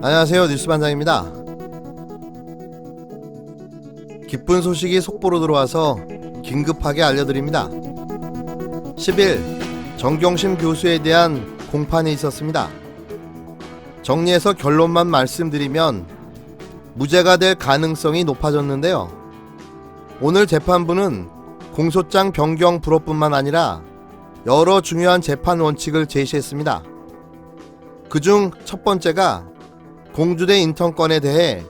안녕하세요, 뉴스반장입니다. 기쁜 소식이 속보로 들어와서 긴급하게 알려드립니다. 10일 정경심 교수에 대한 공판이 있었습니다. 정리해서 결론만 말씀드리면 무죄가 될 가능성이 높아졌는데요. 오늘 재판부는 공소장 변경 불허뿐만 아니라 여러 중요한 재판 원칙을 제시했습니다. 그중 첫 번째가 공주대 인턴권에 대해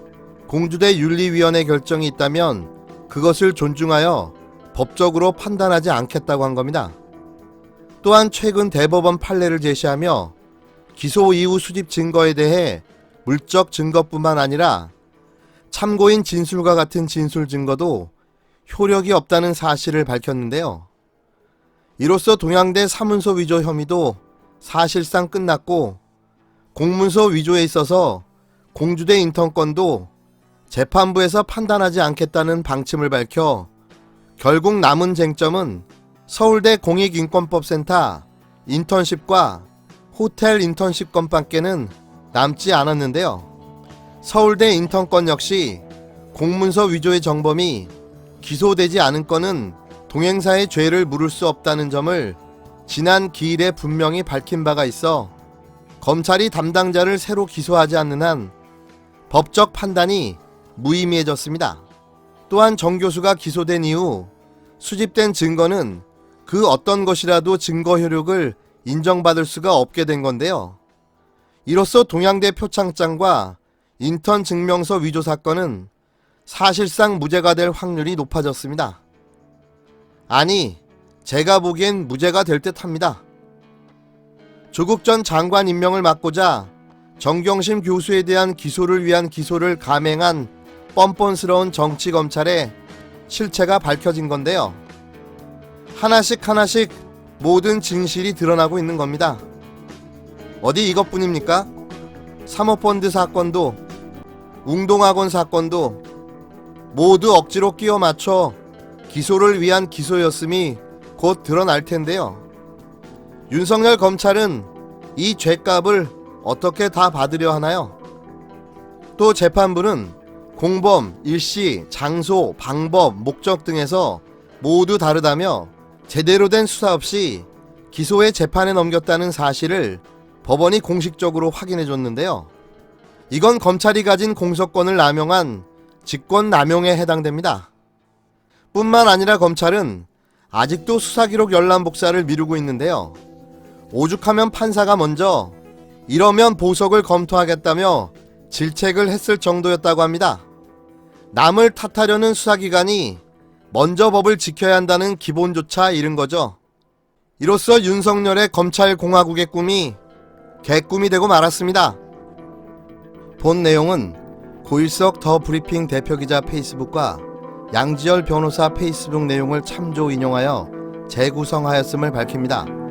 공주대 윤리위원회 결정이 있다면 그것을 존중하여 법적으로 판단하지 않겠다고 한 겁니다. 또한 최근 대법원 판례를 제시하며 기소 이후 수집 증거에 대해 물적 증거뿐만 아니라 참고인 진술과 같은 진술 증거도 효력이 없다는 사실을 밝혔는데요. 이로써 동양대 사문서 위조 혐의도 사실상 끝났고 공문서 위조에 있어서 공주대 인턴권도 재판부에서 판단하지 않겠다는 방침을 밝혀 결국 남은 쟁점은 서울대 공익인권법센터 인턴십과 호텔 인턴십권밖에는 남지 않았는데요. 서울대 인턴권 역시 공문서 위조의 정범이 기소되지 않은 건은 동행사의 죄를 물을 수 없다는 점을 지난 기일에 분명히 밝힌 바가 있어 검찰이 담당자를 새로 기소하지 않는 한 법적 판단이 무의미해졌습니다. 또한 정 교수가 기소된 이후 수집된 증거는 그 어떤 것이라도 증거 효력을 인정받을 수가 없게 된 건데요. 이로써 동양대 표창장과 인턴 증명서 위조 사건은 사실상 무죄가 될 확률이 높아졌습니다. 아니, 제가 보기엔 무죄가 될 듯합니다. 조국 전 장관 임명을 막고자 정경심 교수에 대한 기소를 위한 기소를 감행한 뻔뻔스러운 정치검찰의 실체가 밝혀진 건데요. 하나씩 모든 진실이 드러나고 있는 겁니다. 어디 이것뿐입니까? 사모펀드 사건도 웅동학원 사건도 모두 억지로 끼워 맞춰 기소를 위한 기소였음이 곧 드러날 텐데요. 윤석열 검찰은 이 죗값을 어떻게 다 받으려 하나요? 또 재판부는 공범, 일시, 장소, 방법, 목적 등에서 모두 다르다며 제대로 된 수사 없이 기소해 재판에 넘겼다는 사실을 법원이 공식적으로 확인해 줬는데요. 이건 검찰이 가진 공소권을 남용한 직권남용에 해당됩니다. 뿐만 아니라 검찰은 아직도 수사기록 열람 복사를 미루고 있는데요. 오죽하면 판사가 먼저 이러면 보석을 검토하겠다며 질책을 했을 정도였다고 합니다. 남을 탓하려는 수사기관이 먼저 법을 지켜야 한다는 기본조차 잃은 거죠. 이로써 윤석열의 검찰공화국의 꿈이 개꿈이 되고 말았습니다. 본 내용은 고일석 더 브리핑 대표기자 페이스북과 양지열 변호사 페이스북 내용을 참조 인용하여 재구성하였음을 밝힙니다.